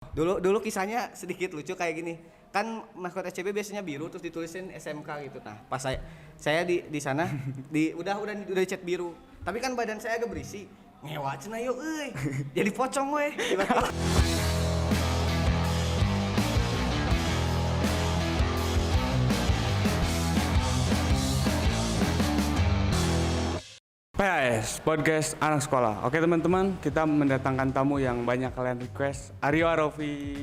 Dulu kisahnya sedikit lucu kayak gini. Kan maskot SCB biasanya biru terus ditulisin SMK gitu. Nah, pas saya di sana udah dicat biru. Tapi kan badan saya agak berisi. Ngewa cenah yuk euy. Jadi pocong we. Tiba-tiba. PAS, Podcast Anak Sekolah. Oke teman-teman, kita mendatangkan tamu yang banyak kalian request, Aryo Arofi.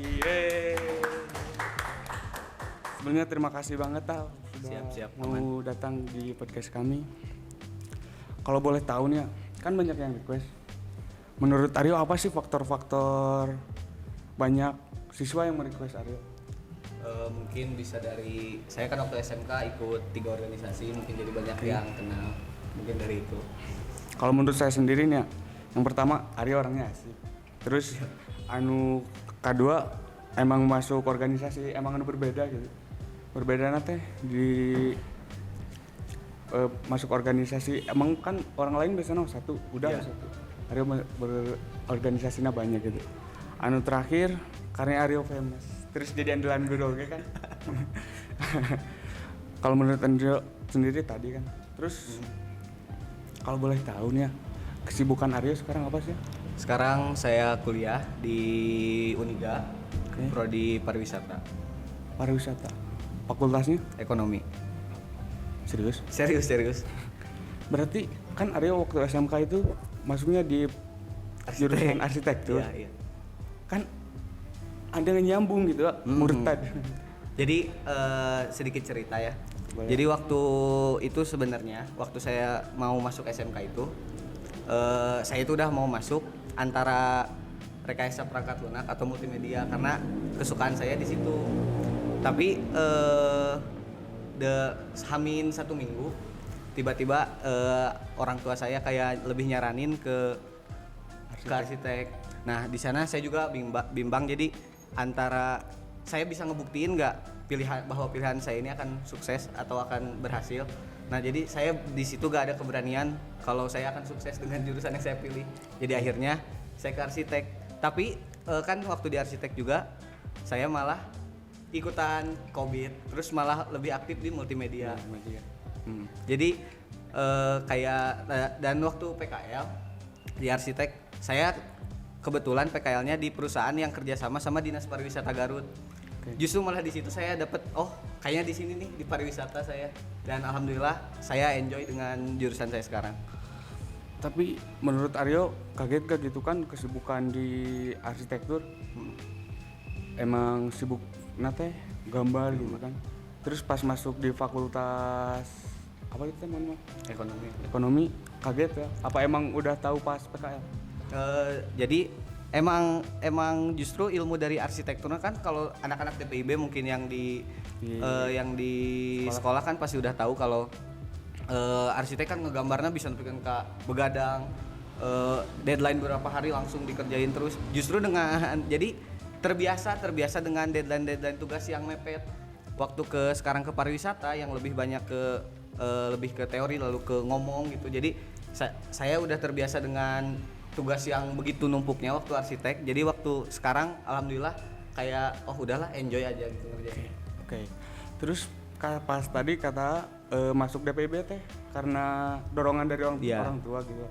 Sebenarnya terima kasih banget Tal Siap, mau datang di podcast kami. Kalau boleh tahu nih ya, kan banyak yang request. Menurut Aryo apa sih faktor-faktor banyak siswa yang merequest Aryo? Mungkin bisa dari saya kan waktu SMK ikut 3 organisasi, mungkin jadi banyak yang kenal. Mungkin dari itu. Kalau menurut saya sendiri nih ya, yang pertama Aryo orangnya asik. Terus kedua emang masuk organisasi emang berbeda gitu. Berbeda teh di masuk organisasi emang kan orang lain biasanya satu, udah satu. Aryo berorganisasinya banyak gitu. Terakhir karena Aryo famous. Terus jadi andalan guru kan. Kalau menurut Aryo sendiri tadi kan. Terus kalau boleh tahu nih ya, kesibukan Aryo sekarang apa sih? Sekarang saya kuliah di Uniga, prodi pariwisata. Pariwisata. Fakultasnya? Ekonomi. Serius? Serius. Berarti kan Aryo waktu SMK itu masuknya di jurusan arsitektur. Iya. Kan ada yang nyambung gitu, murtad. Jadi sedikit cerita ya. Boleh. Jadi waktu itu sebenarnya waktu saya mau masuk SMK itu saya itu udah mau masuk antara rekayasa perangkat lunak atau multimedia karena kesukaan saya di situ. Tapi hamin 1 minggu tiba-tiba orang tua saya kayak lebih nyaranin ke arsitek. Nah di sana saya juga bimbang jadi antara saya bisa ngebuktiin nggak bahwa pilihan saya ini akan sukses atau akan berhasil. Nah jadi saya di situ gak ada keberanian kalau saya akan sukses dengan jurusan yang saya pilih. Jadi akhirnya saya ke arsitek. Tapi kan waktu di arsitek juga saya malah ikutan COVID, terus malah lebih aktif di multimedia. Jadi dan waktu PKL di arsitek saya kebetulan PKL-nya di perusahaan yang kerjasama sama Dinas Pariwisata Garut. Justru malah di situ saya dapat kayaknya di sini nih di pariwisata saya, dan alhamdulillah saya enjoy dengan jurusan saya sekarang. Tapi menurut Aryo kaget gak gitu kan kesibukan di arsitektur? Emang sibuk gambar gitu kan. Terus pas masuk di fakultas apa itu namanya? Ekonomi kaget ya? Apa emang udah tahu pas PKL? Jadi emang justru ilmu dari arsitekturnya kan kalau anak-anak DPIB mungkin yang di sekolah kan pasti udah tahu kalau arsitek kan ngegambarnya bisa bikin begadang, deadline berapa hari langsung dikerjain terus. Justru jadi terbiasa dengan deadline tugas yang mepet. Waktu sekarang ke pariwisata yang lebih banyak lebih ke teori lalu ke ngomong gitu. Jadi saya udah terbiasa dengan tugas yang begitu numpuknya waktu arsitek. Jadi waktu sekarang alhamdulillah kayak udahlah enjoy aja gitu ngerjain. Oke. Terus pas tadi kata masuk DPIB teh karena dorongan dari orang tua gitu.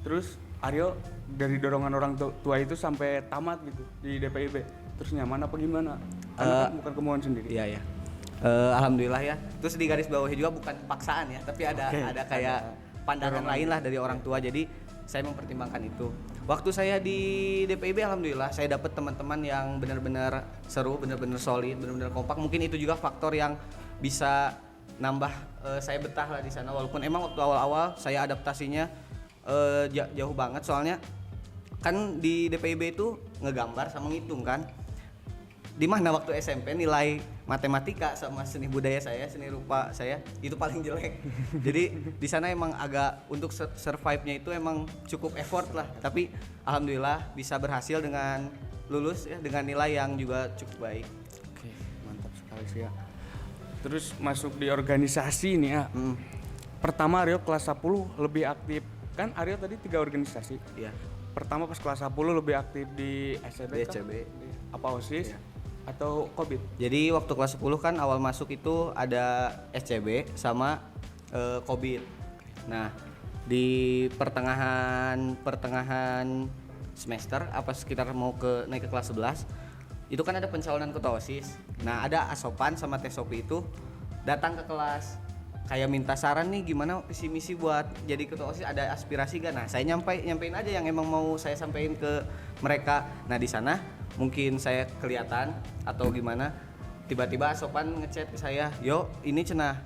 Terus Aryo dari dorongan orang tua itu sampai tamat gitu di DPIB. Terus nyaman apa gimana? Karena kan bukan kemauan sendiri. Iya. Alhamdulillah ya. Terus di garis bawahnya juga bukan paksaan ya, tapi ada kayak pandangan lain lah dari orang tua. Jadi saya mempertimbangkan itu. Waktu saya di DPIB alhamdulillah saya dapat teman-teman yang benar-benar seru, benar-benar solid, benar-benar kompak. Mungkin itu juga faktor yang bisa nambah saya betah lah di sana. Walaupun emang waktu awal-awal saya adaptasinya jauh banget, soalnya kan di DPIB itu ngegambar sama ngitung kan. Di mana waktu SMP nilai matematika sama seni budaya saya, seni rupa saya itu paling jelek. Jadi di sana emang agak untuk survive-nya itu emang cukup effort lah. Tapi alhamdulillah bisa berhasil dengan lulus ya dengan nilai yang juga cukup baik. Oke, mantap sekali sih ya. Terus masuk di organisasi nih ya. Pertama Aryo kelas 10 lebih aktif. Kan Aryo tadi 3 organisasi. Iya. Pertama pas kelas 10 lebih aktif di SCB. Apa OSIS atau COVID? Jadi waktu kelas 10 kan awal masuk itu ada SCB sama COVID. Nah, di pertengahan semester apa sekitar mau naik ke kelas 11 itu kan ada pencalonan ketua OSIS. Nah, ada Asopan sama Tesopi itu datang ke kelas kayak minta saran nih gimana visi misi buat jadi ketua OSIS, ada aspirasi gak? Nah, saya nyampein aja yang emang mau saya sampaikan ke mereka. Nah, di sana mungkin saya kelihatan atau gimana, tiba-tiba Asopan ngechat ke saya, "Yo, ini cenah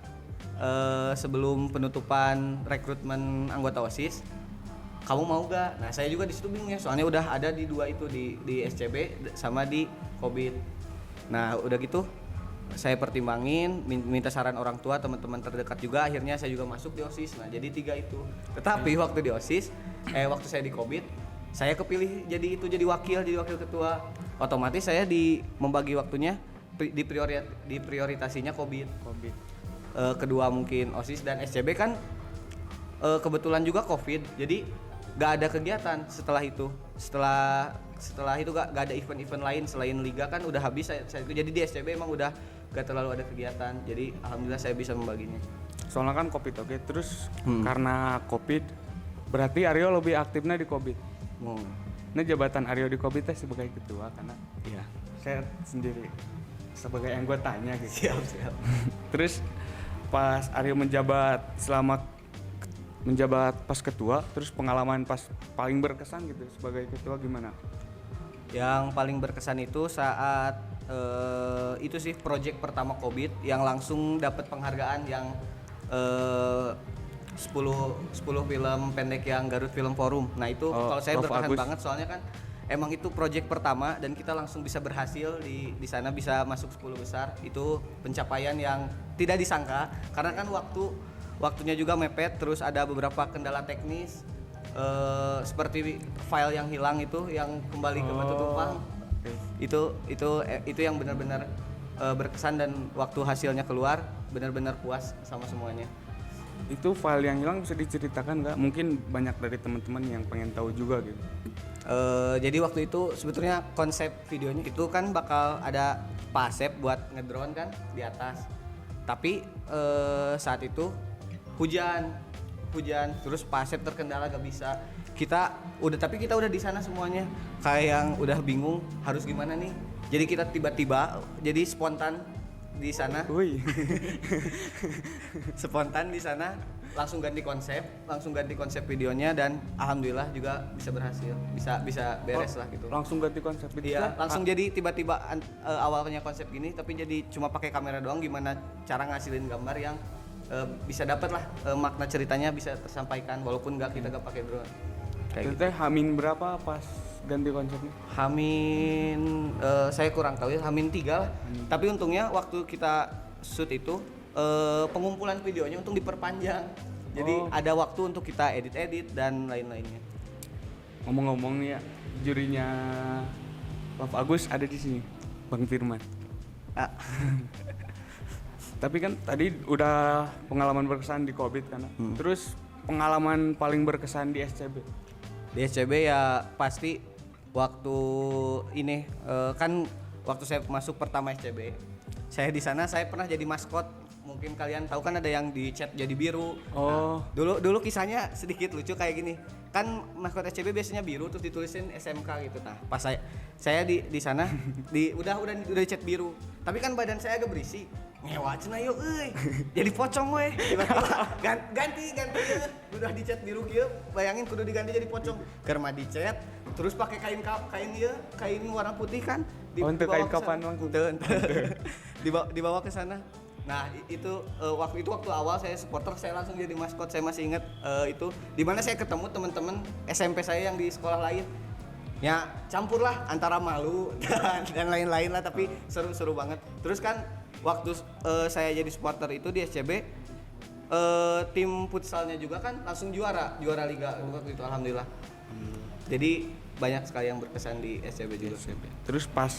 sebelum penutupan rekrutmen anggota OSIS, kamu mau gak?" Nah, saya juga di situ bingung ya, soalnya udah ada di dua itu di SCB sama di COVID. Nah, udah gitu saya pertimbangin, minta saran orang tua, teman-teman terdekat juga, akhirnya saya juga masuk di OSIS. Nah, jadi 3 itu. Tetapi waktu di OSIS, waktu saya di COVID, saya kepilih jadi wakil ketua. Otomatis saya membagi waktunya diprioritasinya COVID. Kedua mungkin OSIS dan SCB kan kebetulan juga COVID. Jadi gak ada kegiatan setelah itu. Setelah itu gak ada event-event lain selain liga kan udah habis saya itu. Jadi di SCB emang udah gak terlalu ada kegiatan. Jadi alhamdulillah saya bisa membaginya. Soalnya kan COVID, oke. Terus karena COVID berarti Aryo lebih aktifnya di COVID. Nah, jabatan Aryo di COVID sebagai ketua karena Iya. saya sendiri sebagai anggotanya gitu. Siap. Terus pas Aryo menjabat pas ketua, terus pengalaman pas paling berkesan gitu sebagai ketua gimana? Yang paling berkesan itu saat itu sih project pertama COVID yang langsung dapat penghargaan yang 10 film pendek yang Garut Film Forum. Nah, itu kalau saya berkesan banget soalnya kan emang itu project pertama dan kita langsung bisa berhasil di sana, bisa masuk 10 besar. Itu pencapaian yang tidak disangka karena kan waktunya juga mepet, terus ada beberapa kendala teknis seperti file yang hilang itu yang kembali ke Batu Tumpang. Itu yang benar-benar berkesan dan waktu hasilnya keluar benar-benar puas sama semuanya. Itu file yang hilang bisa diceritakan nggak? Mungkin banyak dari teman-teman yang pengen tahu juga gitu. Jadi waktu itu sebetulnya konsep videonya itu kan bakal ada Pak Asep buat ngedrone kan di atas. Tapi saat itu hujan terus Pak Asep terkendala gak bisa. Kita udah di sana semuanya kayak yang udah bingung harus gimana nih. Jadi kita tiba-tiba jadi spontan di sana. Spontan di sana langsung ganti konsep videonya dan alhamdulillah juga bisa berhasil. Bisa beres lah gitu. Langsung ganti konsep video. Iya, langsung jadi tiba-tiba awalnya konsep gini tapi jadi cuma pakai kamera doang, gimana cara ngasilin gambar yang bisa dapat lah makna ceritanya bisa tersampaikan walaupun kita gak pakai drone. Kayak gitu. Hamin berapa pas ganti konsepnya? Hamin saya kurang tahu ya, Hamin 3 lah. Tapi untungnya waktu kita shoot itu pengumpulan videonya untung diperpanjang. Jadi ada waktu untuk kita edit dan lain-lainnya. Ngomong-ngomong nih ya, jurinya Prof Agus ada di sini, Bang Firman. Tapi kan tadi udah pengalaman berkesan di COVID kan. Terus pengalaman paling berkesan di SCB? Di SCB ya pasti waktu ini kan waktu saya masuk pertama SCB. Saya di sana saya pernah jadi maskot. Mungkin kalian tahu kan ada yang dicat jadi biru. Nah, dulu kisahnya sedikit lucu kayak gini. Kan maskot SCB biasanya biru terus ditulisin SMK gitu. Nah, pas saya di sana udah dicat biru. Tapi kan badan saya agak berisi. Ngewa cenah yuk euy. Jadi pocong we. Tiba-tiba ganti udah dicat biru kieu, bayangin kudu diganti jadi pocong. Keur mah dicat terus pakai kain warna putih kan kain kapan dibawa ke sana. Nah, itu waktu awal saya supporter, saya langsung jadi maskot. Saya masih ingat itu di mana saya ketemu teman-teman SMP saya yang di sekolah lain. Ya, campur lah antara malu dan lain-lain lah, tapi seru banget. Terus kan waktu saya jadi supporter itu di SCB, tim futsalnya juga kan langsung juara liga waktu itu alhamdulillah. Jadi banyak sekali yang berkesan di SCB juga. Terus pas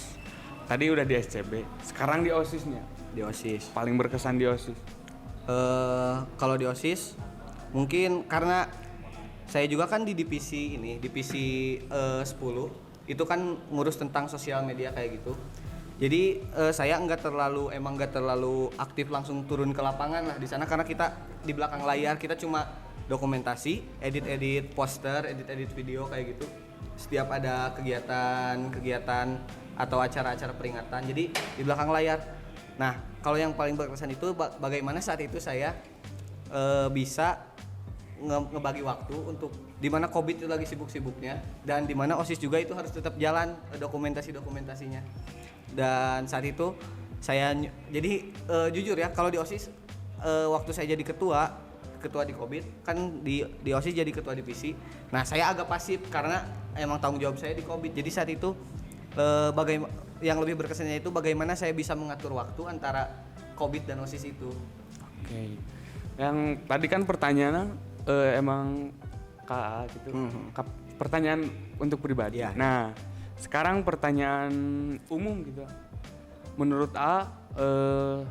tadi udah di SCB, sekarang di OSIS-nya. Di OSIS. Paling berkesan di OSIS. Kalau di OSIS mungkin karena saya juga kan di divisi 10 itu kan ngurus tentang sosial media kayak gitu. Jadi saya nggak terlalu aktif langsung turun ke lapangan lah di sana, karena kita di belakang layar kita cuma dokumentasi, edit poster, edit video kayak gitu. Setiap ada kegiatan atau acara-acara peringatan, jadi di belakang layar. Nah, kalau yang paling berkesan itu bagaimana saat itu saya bisa ngebagi waktu untuk dimana COVID itu lagi sibuk-sibuknya, dan dimana OSIS juga itu harus tetap jalan dokumentasinya. Dan saat itu saya jadi jujur ya, kalau di OSIS waktu saya jadi ketua di COVID kan, di OSIS jadi ketua divisi. Nah, saya agak pasif karena emang tanggung jawab saya di COVID. Jadi saat itu yang lebih berkesannya itu bagaimana saya bisa mengatur waktu antara COVID dan OSIS itu. Oke. Yang tadi kan pertanyaannya emang KA gitu. Pertanyaan untuk pribadi. Ya. Nah, sekarang pertanyaan umum gitu. Menurut A,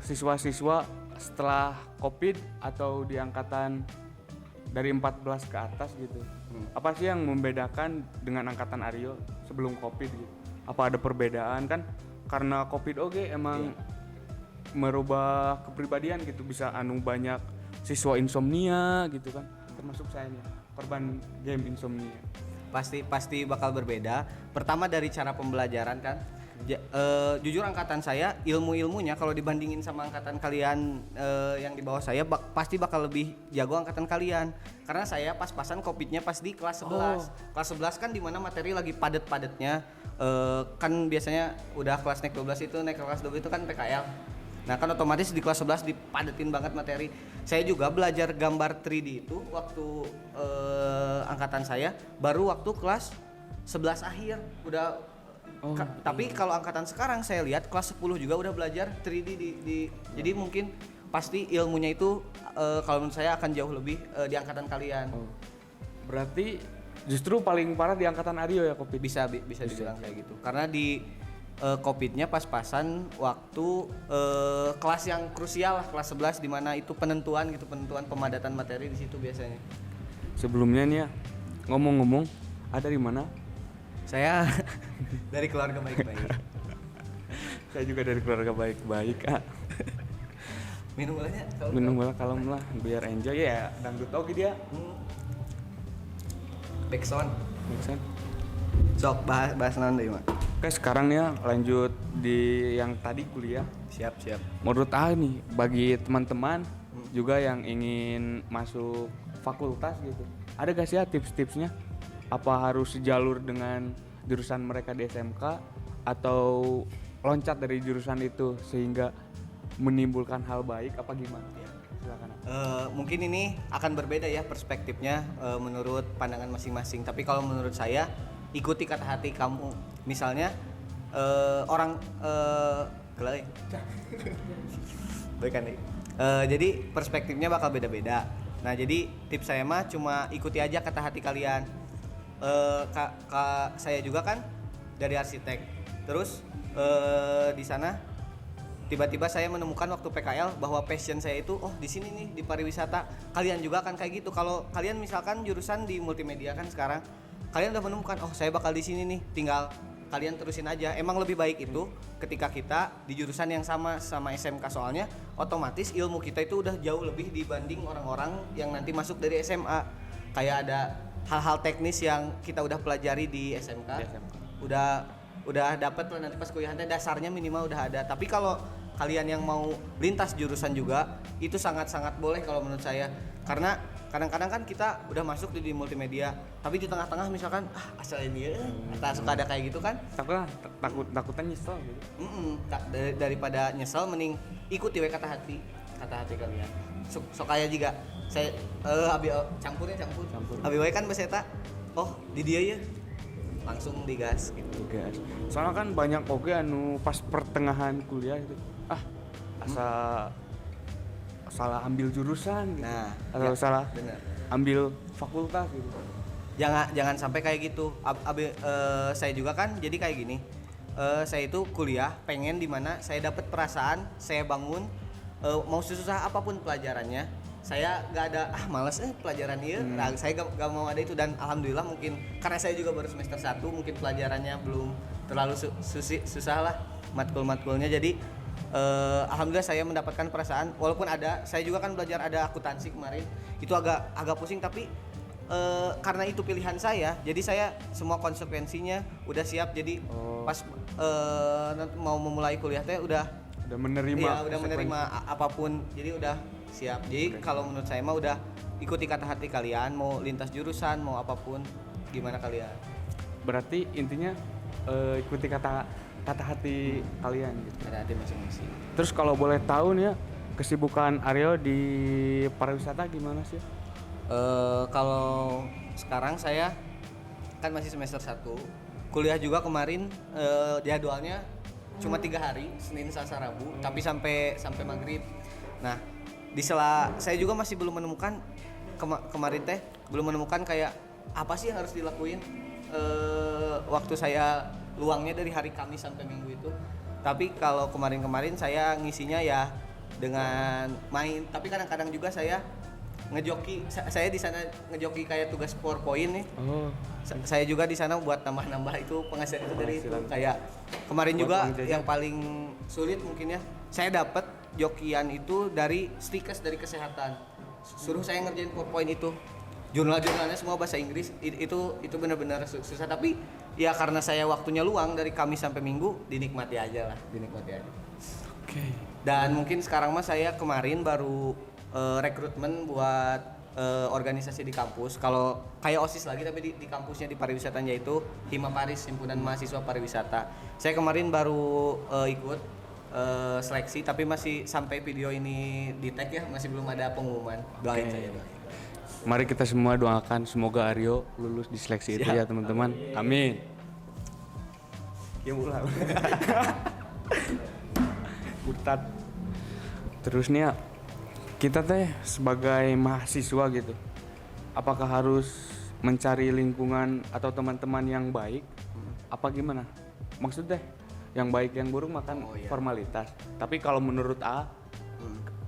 siswa-siswa setelah COVID atau di angkatan dari 14 ke atas gitu, apa sih yang membedakan dengan angkatan Aryo sebelum COVID gitu? Apa ada perbedaan kan? Karena COVID emang merubah kepribadian gitu, bisa banyak siswa insomnia gitu kan, termasuk saya nih, korban game insomnia. Pasti bakal berbeda. Pertama dari cara pembelajaran kan. Jujur angkatan saya ilmunya kalau dibandingin sama angkatan kalian yang di bawah saya pasti bakal lebih jago angkatan kalian, karena saya pas-pasan COVID-nya pas di kelas 11. Kelas 11 kan dimana materi lagi padet-padetnya, kan biasanya udah kelas naik 12 itu naik ke kelas 12 itu kan PKL. Nah kan otomatis di kelas 11 dipadetin banget materi. Saya juga belajar gambar 3D itu waktu angkatan saya baru waktu kelas 11 akhir udah. Tapi kalau angkatan sekarang saya lihat kelas 10 juga udah belajar 3D jadi mungkin pasti ilmunya itu kalau menurut saya akan jauh lebih di angkatan kalian. Berarti justru paling parah di angkatan Aryo ya COVID? Bisa dibilang kayak gitu. Karena di COVID-nya pas-pasan waktu kelas yang krusial lah, kelas 11 di mana itu penentuan pemadatan materi di situ biasanya. Sebelumnya nih ya, ngomong-ngomong, ada di mana? Saya dari keluarga baik-baik. Saya juga dari keluarga baik-baik, Kak. Minum bola kalem lah, biar enjoy ya. Dangdut oke dia. Backsound. Sok bahas nanti, Mak. Oke, sekarang nih ya lanjut di yang tadi kuliah. Siap. Menurut ini bagi teman-teman juga yang ingin masuk fakultas gitu, ada gak sih ya tips-tipsnya? Apa harus sejalur dengan jurusan mereka di SMK atau loncat dari jurusan itu sehingga menimbulkan hal baik apa gimana? Silakan. Mungkin ini akan berbeda ya perspektifnya menurut pandangan masing-masing. Tapi kalau menurut saya ikuti kata hati kamu. Misalnya orang kelai. Baik kan nih. Jadi perspektifnya bakal beda-beda. Nah jadi tips saya mah cuma ikuti aja kata hati kalian. Saya juga kan dari arsitek, terus di sana tiba-tiba saya menemukan waktu PKL bahwa passion saya itu di sini nih di pariwisata. Kalian juga kan kayak gitu. Kalau kalian misalkan jurusan di multimedia kan sekarang kalian udah menemukan saya bakal di sini nih, tinggal kalian terusin aja. Emang lebih baik itu ketika kita di jurusan yang sama SMK, soalnya otomatis ilmu kita itu udah jauh lebih dibanding orang-orang yang nanti masuk dari SMA. Kayak ada hal-hal teknis yang kita udah pelajari di SMK. Udah dapet lah nanti pas kuliahnya, dasarnya minimal udah ada. Tapi kalau kalian yang mau lintas jurusan juga itu sangat-sangat boleh kalau menurut saya, karena kadang-kadang kan kita udah masuk di multimedia tapi di tengah-tengah misalkan asal ini atau suka ada kayak gitu kan, takutnya nyesel gitu. Daripada nyesel mending ikuti kata hati kalian. Sok kaya juga saya abi campur abi wae kan beseta di dia ya langsung digas gitu. Gas. Soalnya kan banyak pas pertengahan kuliah gitu salah ambil jurusan gitu. Nah, atau salah bener. Ambil fakultas gitu. Jangan sampai kayak gitu. Saya juga kan jadi kayak gini. Saya itu kuliah pengen dimana saya dapat perasaan saya bangun mau susah apapun pelajarannya saya nggak ada malas pelajaran ini. Nah, saya gak mau ada itu, dan alhamdulillah mungkin karena saya juga baru semester 1, mungkin pelajarannya belum terlalu susah lah matkul-matkulnya. Jadi alhamdulillah saya mendapatkan perasaan, walaupun saya juga kan belajar ada akuntansi kemarin, itu agak pusing, tapi karena itu pilihan saya, jadi saya semua konsekuensinya udah siap. Jadi pas nanti mau memulai kuliah teh udah menerima apapun, jadi udah siap. Jadi kalau menurut saya mah udah ikuti kata hati kalian, mau lintas jurusan mau apapun gimana kalian. Berarti intinya ikuti kata hati kalian gitu. Kata hati masing-masing. Terus kalau boleh tahu nih ya, kesibukan Aryo di pariwisata gimana sih? Kalau sekarang saya kan masih semester 1, kuliah juga kemarin jadwalnya cuma 3 hari, Senin, Selasa, Rabu, tapi sampai maghrib. Nah, di sela saya juga masih belum menemukan kemarin teh belum menemukan kayak apa sih yang harus dilakuin waktu saya luangnya dari hari Kamis sampai Minggu itu. Tapi kalau kemarin saya ngisinya ya dengan main, tapi kadang-kadang juga saya ngejoki. Saya di sana ngejoki kayak tugas PowerPoint nih. Saya juga di sana buat nambah itu penghasilan itu dari itu. Kayak kemarin buat juga yang paling sulit mungkin ya, saya dapat jokian itu dari stikes dari kesehatan. Suruh saya ngerjain PowerPoint itu. Jurnalnya semua bahasa Inggris. Itu benar-benar susah, tapi ya karena saya waktunya luang dari Kamis sampai Minggu, dinikmati aja. Oke. Dan mungkin sekarang mah saya kemarin baru rekrutmen buat organisasi di kampus. Kalau kayak OSIS lagi tapi di kampusnya di pariwisatanya itu Hima Paris, Himpunan Mahasiswa Pariwisata. Saya kemarin baru ikut seleksi, tapi masih sampai video ini di tag ya, masih belum ada pengumuman. Doain saya. Mari kita semua doakan semoga Aryo lulus di seleksi itu ya teman-teman. Amin. Ya ulah. Ustad. Terus nih ya, kita teh sebagai mahasiswa gitu, apakah harus mencari lingkungan atau teman-teman yang baik? Apa gimana? Maksudnya yang baik yang buruk makan formalitas. Tapi kalau menurut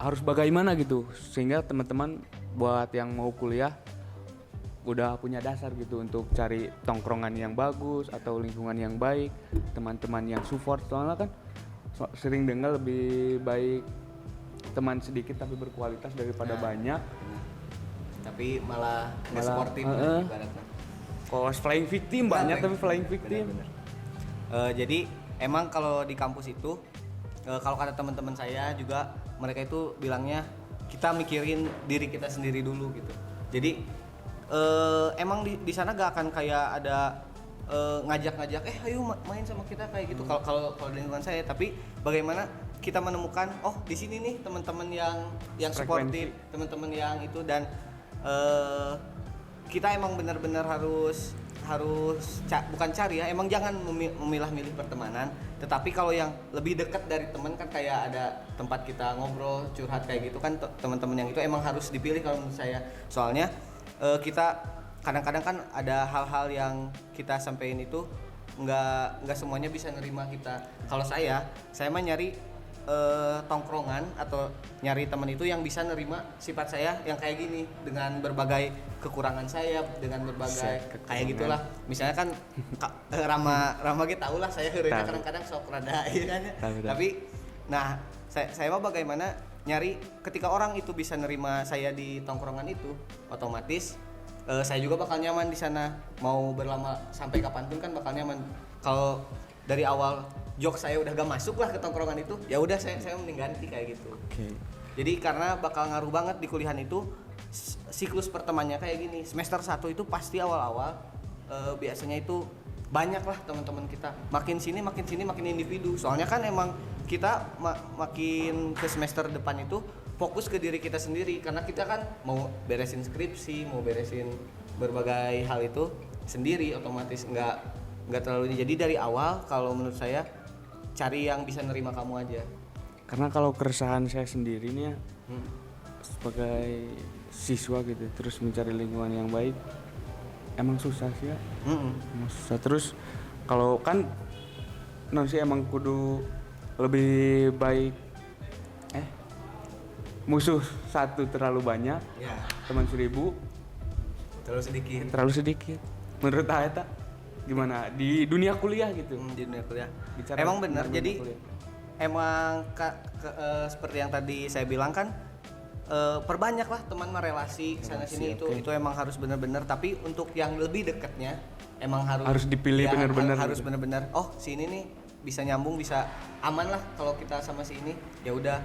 harus bagaimana gitu sehingga teman-teman buat yang mau kuliah udah punya dasar gitu untuk cari tongkrongan yang bagus atau lingkungan yang baik, teman-teman yang support. Soalnya kan sering dengar lebih baik teman sedikit tapi berkualitas daripada banyak tapi malah nggak sportif ibaratnya. Kalau flying victim banyak tapi flying victim. Bener. Jadi emang kalau di kampus itu kalau kata teman-teman saya juga, mereka itu bilangnya kita mikirin diri kita sendiri dulu gitu. Jadi emang di sana gak akan kayak ada ngajak-ngajak ayo main sama kita kayak gitu. Kalau di lingkungan saya, tapi bagaimana kita menemukan di sini nih teman-teman yang sportif, teman-teman yang itu, dan kita emang benar-benar harus bukan cari ya, emang jangan memilah-milih pertemanan, tetapi kalau yang lebih dekat dari teman kan kayak ada tempat kita ngobrol, curhat kayak gitu kan, teman-teman yang itu emang harus dipilih kalau menurut saya. Soalnya kita kadang-kadang kan ada hal-hal yang kita sampein itu nggak semuanya bisa nerima kita. Kalau saya mah nyari tongkrongan atau nyari teman itu yang bisa nerima sifat saya yang kayak gini, dengan berbagai kekurangan saya, dengan berbagai kayak gitulah. Misalnya kan Rama kita tahu lah saya heureunya kadang-kadang sok rada ya kan. Tapi nah saya mah bagaimana nyari ketika orang itu bisa nerima saya di tongkrongan itu, otomatis saya juga bakal nyaman di sana. Mau berlama sampai kapanpun kan bakal nyaman. Kalau dari awal jok saya udah gak masuk lah ke tongkrongan itu, ya udah saya mending ganti kayak gitu. Jadi karena bakal ngaruh banget di kuliahan itu, siklus pertemanannya kayak gini. Semester 1 itu pasti awal-awal biasanya itu banyak lah teman-teman kita. Makin sini makin individu. Soalnya kan emang kita makin ke semester depan itu fokus ke diri kita sendiri, karena kita kan mau beresin skripsi, mau beresin berbagai hal itu sendiri, otomatis nggak terlalu. Jadi dari awal kalau menurut saya cari yang bisa nerima kamu aja. Karena kalau keresahan saya sendiri nih ya, sebagai siswa gitu, terus mencari lingkungan yang baik emang susah sih ya. Emang susah. Terus kalau kan nanti emang kudu lebih baik musuh satu terlalu banyak, Ya, teman 1000 terlalu sedikit. terlalu sedikit. Menurut Aeta gimana di dunia kuliah gitu? Di dunia kuliah. Bicara Emang benar. tentang dunia Jadi kuliah. emang seperti yang tadi saya bilang kan, perbanyak lah teman mah relasi sana sini, Relasi, itu emang harus benar-benar. Tapi untuk yang lebih dekatnya emang Harus dipilih ya, benar-benar harus gitu. benar-benar. Oh, si ini nih bisa nyambung, bisa aman lah kalau kita sama si ini. Ya udah.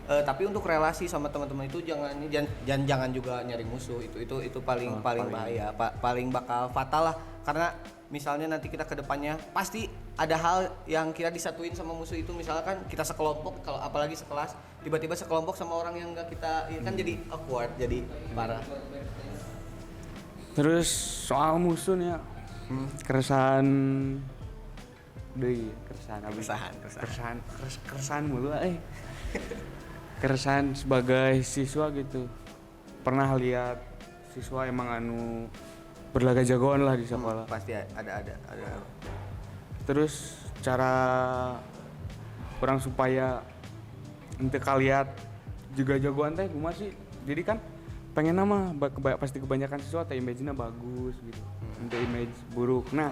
Tapi untuk relasi sama teman-teman itu jangan juga nyari musuh. Itu paling bahaya, paling bakal fatal lah. Karena misalnya nanti kita ke depannya pasti ada hal yang kita disatuin sama musuh itu, misalkan kita sekelompok, kalau apalagi sekelas, tiba-tiba sekelompok sama orang yang enggak kita, ya kan jadi awkward, jadi parah. Terus soal musuhnya, keresahan keresahan mulu keresahan sebagai siswa gitu. Pernah lihat siswa emang berlaga jagoan lah di sekolah. Pasti ada. Terus cara orang supaya ente kalian juga jagoan teh kumaha sih? Jadi kan pengen nama pasti kebanyakan siswa teh image-nya bagus gitu. Ente image buruk. Nah,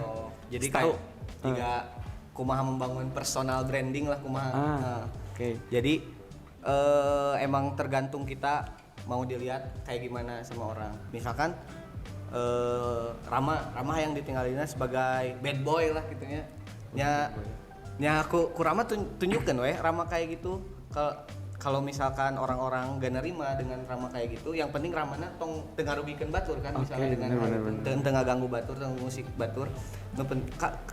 jadi tahu tiga kumaha membangun personal branding lah kumaha. Oke. Jadi emang tergantung kita mau dilihat kayak gimana sama orang. Misalkan Rama yang ditinggalinnya sebagai bad boy lah gitunya. Nya aku Rama tunjukkan weh Rama kayak gitu. Kalau misalkan orang-orang gak nerima dengan Rama kayak gitu, yang penting Ramana tong tengah rugikan batur kan, misalnya dengan tengah ganggu batur, tengah musik batur.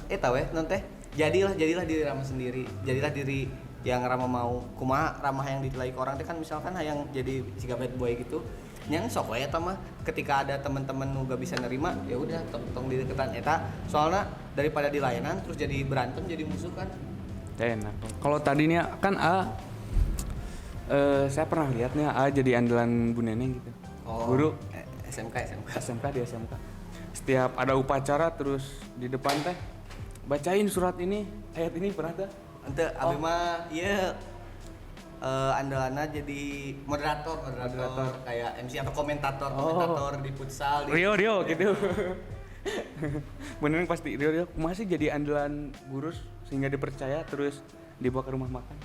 Eta weh non teh jadilah diri Rama sendiri. Jadilah diri yang Rama mau. Kumaha Rama yang ditilai ke orang teh kan, misalkan yang jadi siga bad boy gitu. Yang sok we eta mah ketika ada teman-teman nu gak bisa nerima, ya udah tong di deketan eta. Soalnya daripada di layanan terus jadi berantem, jadi musuh kan. Enak. Kalau tadinya kan saya pernah lihatnya jadi andalan Bu Neneng gitu. Guru SMK di SMK. Setiap ada upacara terus di depan teh bacain surat ini, ayat ini pernah tuh. Ente abi mah ieu andalana jadi moderator kayak MC atau komentator di futsal di Rio gitu. Beneran pasti Rio masih jadi andalan guru sehingga dipercaya terus dibawa ke rumah makan.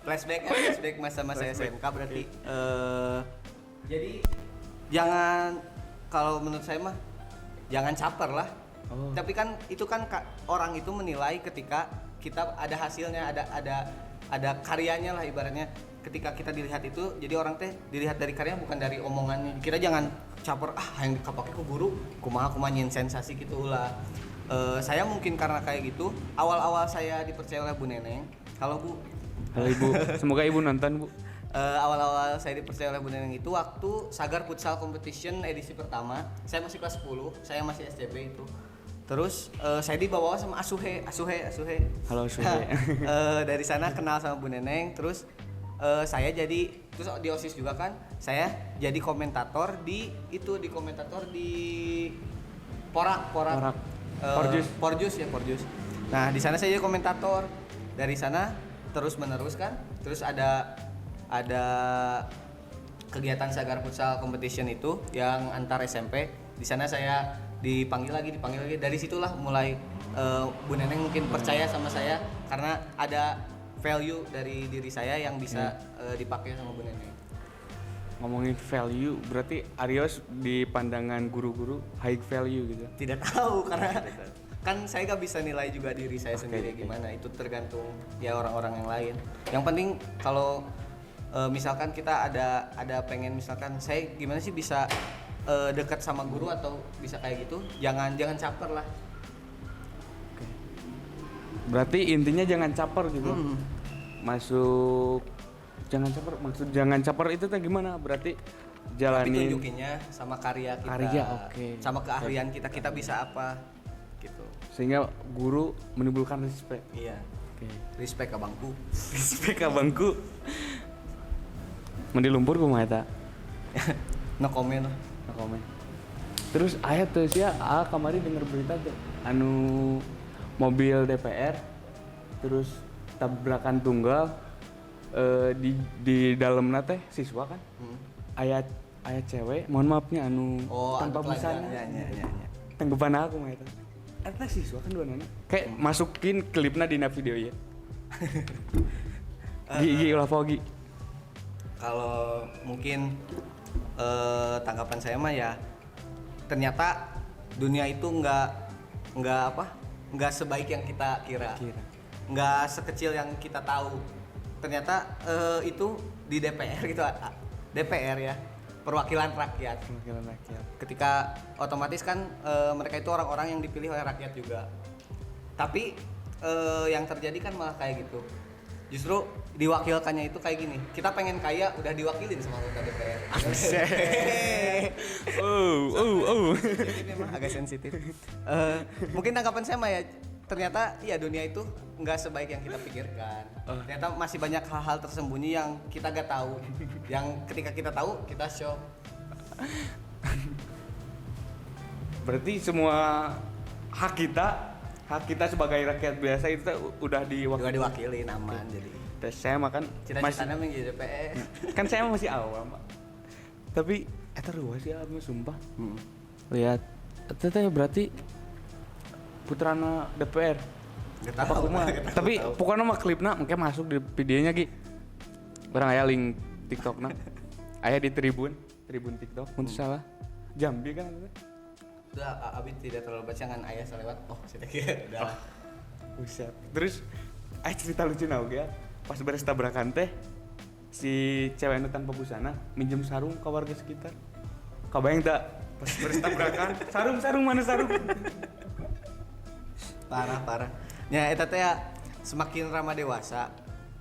Flashback masa-masa SMK berarti. Jadi jangan, kalau menurut saya mah jangan caper lah. Tapi kan itu kan orang itu menilai ketika kita ada hasilnya, ada karyanya lah ibaratnya. Ketika kita dilihat itu, jadi orang teh dilihat dari karya bukan dari omongannya. Kita jangan caper yang dikapake ku guru kumaha nyin sensasi gitu lah. Saya mungkin karena kayak gitu, awal-awal saya dipercaya oleh Bu Neneng. Halo Bu. Halo Ibu, semoga Ibu nonton Bu. Awal-awal saya dipercaya oleh Bu Neneng itu waktu Sagar Futsal Competition edisi pertama. Saya masih kelas 10, saya masih SCB itu. Terus saya dibawa sama Asuhe. Halo Asuhe. Dari sana kenal sama Bu Neneng, terus saya jadi terus di OSIS juga kan. Saya jadi komentator di Porak. Porjus. Nah, di sana saya jadi komentator. Dari sana terus menerus kan. Terus ada kegiatan Sagar Futsal Competition itu yang antar SMP. Di sana saya dipanggil lagi. Dari situlah mulai Bu Neneng mungkin percaya sama saya karena ada value dari diri saya yang bisa dipakai sama Bu Neneng. Ngomongin value, berarti Arios di pandangan guru-guru high value gitu? Tidak tahu karena kan saya gak bisa nilai juga diri saya sendiri gimana. Itu tergantung ya orang-orang yang lain. Yang penting kalau misalkan kita ada pengen, misalkan saya gimana sih bisa dekat sama guru atau bisa kayak gitu, jangan caper lah. Berarti intinya jangan caper gitu. Masuk jangan caper itu teh gimana? Berarti jalanin. Tapi tunjukinnya sama karya kita. Sama keahlian kita bisa apa gitu. Sehingga guru menimbulkan respect. Iya. Respect ke bangku. Mandi lumpur kumaha eta? No comment. Terus aya tuh sia kamari denger berita tuh mobil DPR terus tabrakan tunggal di dalamna teh siswa kan aya cewek mohon maafnya anu tanpa busana tanggapan aku mah eta eta siswa kan dua nana kayak masukin klipna dina video ya Gi ulah pogi kalau mungkin tanggapan saya mah ya ternyata dunia itu nggak sebaik yang kita kira. Nggak sekecil yang kita tahu. Ternyata itu di DPR gitu, DPR ya, perwakilan rakyat. Ketika otomatis kan mereka itu orang-orang yang dipilih oleh rakyat juga. Tapi yang terjadi kan malah kayak gitu. Justru diwakilkannya itu kayak gini. Kita pengen kaya udah diwakilin sama anggota DPR. Jadi memang agak sensitif. Mungkin tanggapan saya mah ya ternyata ya dunia itu nggak sebaik yang kita pikirkan. Ternyata masih banyak hal-hal tersembunyi yang kita nggak tahu. Yang ketika kita tahu kita shock. Berarti semua hak kita sebagai rakyat biasa itu udah diwakilin aman jadi. Terus saya makan cita-citanya menjadi DPR. Kan saya masih awam, Pak. Tapi eta ruas sih abis sumpah. Lihat teh berarti putrana DPR. Gak tahu. Tapi pokoknya mah klipna mungkin masuk di videonya Ki. Barang aya link TikTokna. Aya di Tribun TikTok mun salah. Jambi kan itu. Udah abis tidak terlalu baca kan ayah selewat. Oh, saya kira udah. Buset. Terus cerita lucu naon ya. Pas beres tabrakan teh si cewek anu tanpa busana minjem sarung ke warga sekitar. Kabayang tak? Pas beres tabrakan, sarung mana sarung? Parah. Ya eta teh semakin Rama dewasa,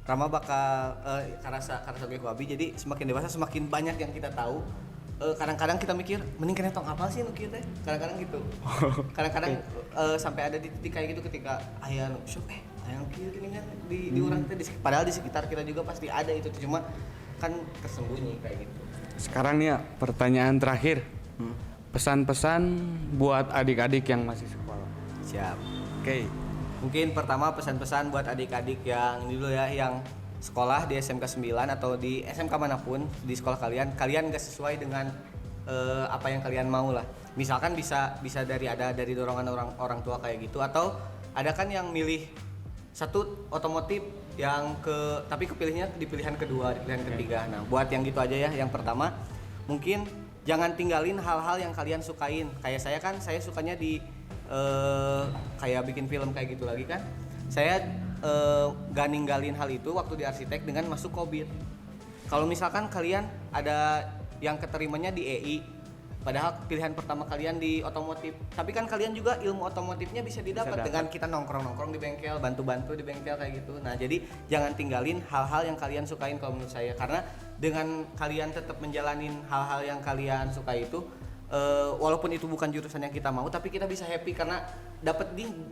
Rama bakal karasa ge hobi jadi semakin dewasa semakin banyak yang kita tahu. Kadang-kadang kita mikir mending kena tong apal sih nu kieu teh. Kadang-kadang gitu. Kadang-kadang sampai ada di titik kayak gitu ketika aya nu syok aya nu kieu gini kan di urang teh padahal di sekitar kita juga pasti ada itu cuma kan tersembunyi kayak gitu. Sekarang nih ya pertanyaan terakhir. Pesan-pesan buat adik-adik yang masih sekolah. Siap. Oke. Mungkin pertama pesan-pesan buat adik-adik yang ini dulu ya yang sekolah di SMK 9 atau di SMK manapun di sekolah kalian gak sesuai dengan apa yang kalian mau lah. Misalkan bisa dari dorongan orang tua kayak gitu atau ada kan yang milih satu otomotif yang tapi kepilihnya di pilihan kedua, di pilihan ketiga. Nah, buat yang gitu aja ya. Yang pertama, mungkin jangan tinggalin hal-hal yang kalian sukain. Kayak saya sukanya di kayak bikin film kayak gitu lagi kan. Saya gak ninggalin hal itu waktu di arsitek dengan masuk COVID. Kalau misalkan kalian ada yang keterimanya di EI, padahal pilihan pertama kalian di otomotif, tapi kan kalian juga ilmu otomotifnya bisa didapat dengan kita nongkrong di bengkel, bantu-bantu di bengkel kayak gitu. Nah jadi jangan tinggalin hal-hal yang kalian sukain kalau menurut saya, karena dengan kalian tetap menjalanin hal-hal yang kalian suka itu, walaupun itu bukan jurusan yang kita mau, tapi kita bisa happy karena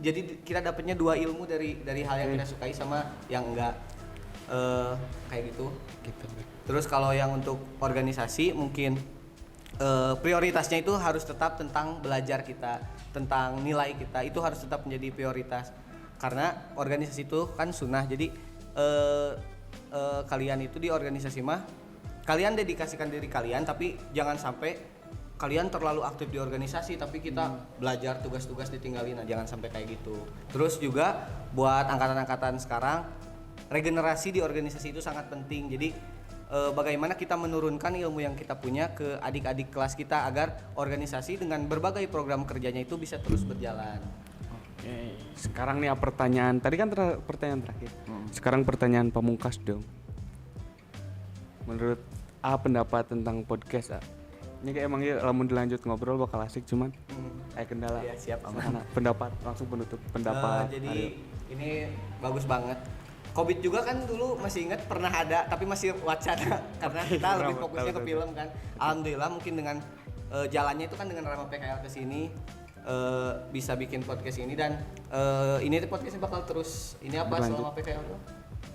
jadi kita dapatnya dua ilmu dari hal yang kita sukai sama yang enggak kayak gitu. Terus kalau yang untuk organisasi mungkin prioritasnya itu harus tetap tentang belajar kita, tentang nilai kita, itu harus tetap menjadi prioritas karena organisasi itu kan sunnah. Jadi kalian itu di organisasi mah kalian dedikasikan diri kalian, tapi jangan sampai kalian terlalu aktif di organisasi tapi kita belajar tugas-tugas ditinggalin. Nah, jangan sampai kayak gitu. Terus juga buat angkatan-angkatan sekarang, regenerasi di organisasi itu sangat penting. Jadi bagaimana kita menurunkan ilmu yang kita punya ke adik-adik kelas kita agar organisasi dengan berbagai program kerjanya itu bisa terus berjalan. Oke. Sekarang nih pertanyaan, tadi kan pertanyaan terakhir. Sekarang pertanyaan pamungkas dong. Menurut pendapat tentang podcast ini kayak emang ya lamun dilanjut ngobrol bakal asik, cuman kendala. Ya, siap aman. Pendapat langsung penutup pendapat. Jadi ini bagus banget. Covid juga kan dulu masih ingat pernah ada tapi masih wacana karena kita lebih fokusnya ke film kan. Alhamdulillah mungkin dengan jalannya itu kan dengan Rama PKL ke sini bisa bikin podcast ini dan ini podcastnya bakal terus ini apa berlanjut. Selama PKL itu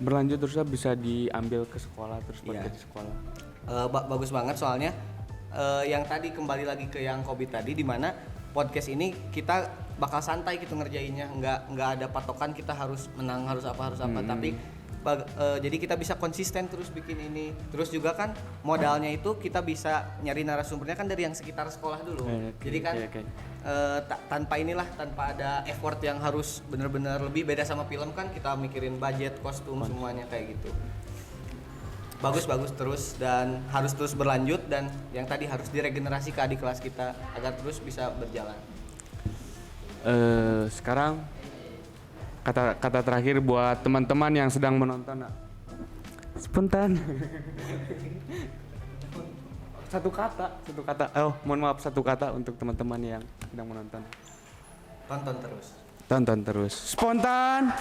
berlanjut terus bisa diambil ke sekolah terus podcast di sekolah. Bagus banget soalnya yang tadi kembali lagi ke yang COVID tadi, di mana podcast ini kita bakal santai gitu ngerjainnya, nggak ada patokan kita harus menang harus apa tapi jadi kita bisa konsisten terus bikin ini. Terus juga kan modalnya itu kita bisa nyari narasumbernya kan dari yang sekitar sekolah dulu. Jadi kan tanpa ada effort yang harus benar-benar lebih, beda sama film kan kita mikirin budget, kostum, semuanya kayak gitu. Bagus terus dan harus terus berlanjut, dan yang tadi harus diregenerasi ke adik kelas kita agar terus bisa berjalan. Sekarang kata terakhir buat teman-teman yang sedang menonton. Spontan. satu kata. Mohon maaf, satu kata untuk teman-teman yang sedang menonton. Tonton terus. Spontan.